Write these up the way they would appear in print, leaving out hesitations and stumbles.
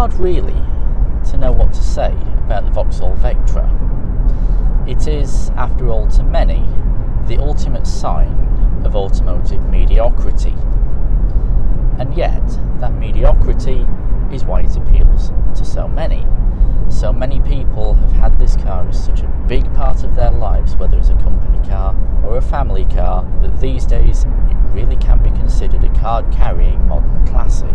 hard really to know what to say about the Vauxhall Vectra. It is, after all, to many, the ultimate sign of automotive mediocrity. And yet, that mediocrity is why it appeals to so many. So many people have had this car as such a big part of their lives, whether it's a company car or a family car, that these days it really can be considered a card-carrying modern classic.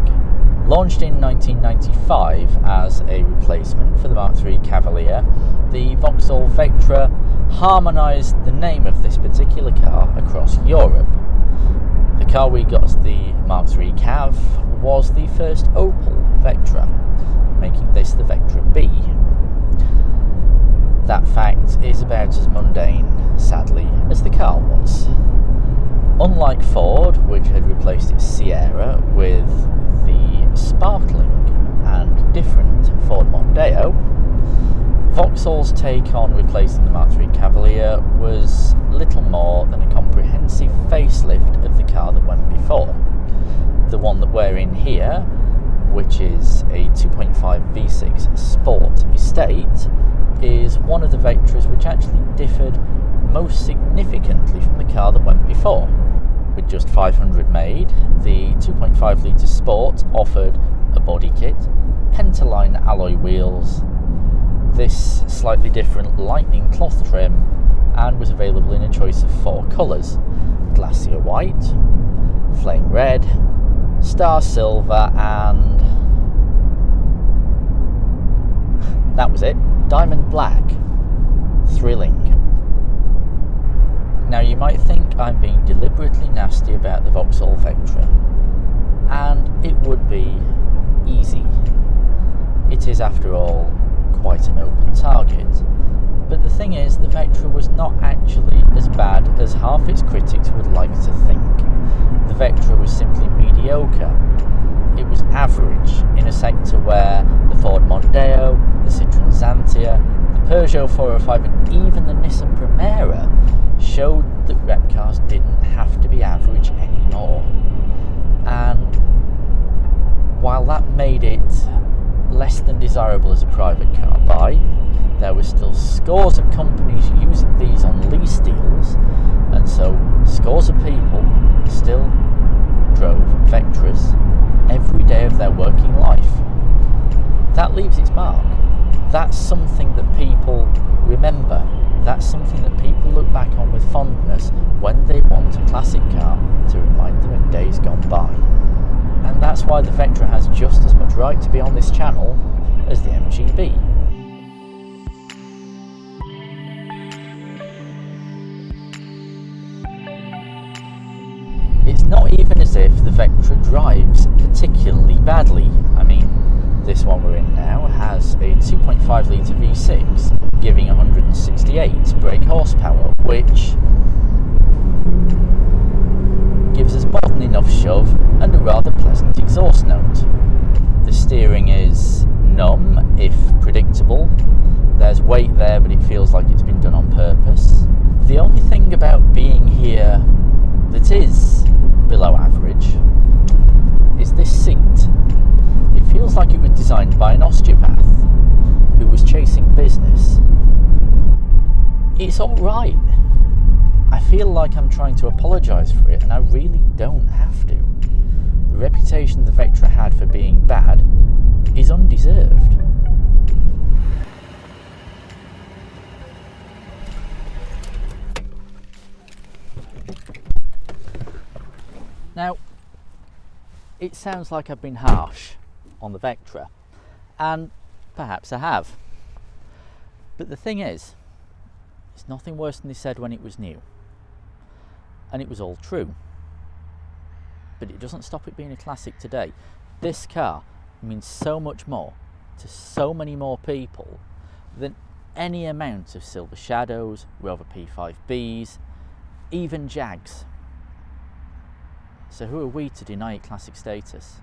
Launched in 1995 as a replacement for the Mark III Cavalier, the Vauxhall Vectra harmonised the name of this particular car across Europe. The car we got as the Mark III Cav was the first Opel Vectra, making this the Vectra B. That fact is about as mundane, sadly, as the car was. Unlike Ford, which had replaced its Sierra with the sparkling and different Ford Mondeo, Vauxhall's take on replacing the Mark III Cavalier was little more than a comprehensive facelift of the car that went before. The one that we're in here, which is a 2.5 V6 Sport Estate, is one of the Vectras which actually differed most significantly from the car that went before. With just 500 made, the 2.5 litre Sport offered a body kit, Pentaline alloy wheels, this slightly different lightning cloth trim, and was available in a choice of 4 colours: Glacier White, Flame Red, Star Silver, and that was it, Diamond Black. Thrilling. Now you might think I'm being deliberately nasty about the Vauxhall Vectra, and it would be easy. It is, after all, quite an open target. But the thing is, the Vectra was not actually as bad as half its critics would like to think. The Vectra was simply mediocre. It was average in a sector where the Ford Mondeo, the Citroën Xantia, the Peugeot 405 and even the Nissan Primera showed that rep cars didn't have to be average anymore. And while that made it less than desirable as a private car buy, there were still scores of companies using these on lease deals, and so scores of people still drove Vectras every day of their working life. That leaves its mark. That's something that people remember. That's something that people look back on with fondness when they want a classic car to remind them of days gone by. And that's why the Vectra has just as much right to be on this channel as the MGB. It's not even as if the Vectra drives particularly badly. I mean, this one we're in now has a 2.5 litre V6 giving 168 brake horsepower, which gives us more than enough shove and a rather pleasant exhaust note. The steering is numb, if predictable. There's weight there, but it feels like it's been done on purpose. The only thing about being here that is below average is this seat. It feels like it was designed by an osteopath who was chasing business. It's alright. I feel like I'm trying to apologise for it, and I really don't have to. The reputation the Vectra had for being bad is undeserved. Now, it sounds like I've been harsh on the Vectra, and perhaps I have. But the thing is, it's nothing worse than they said when it was new. And it was all true. But it doesn't stop it being a classic today. This car means so much more to so many more people than any amount of Silver Shadows, Rover P5Bs, even Jags. So who are we to deny it classic status?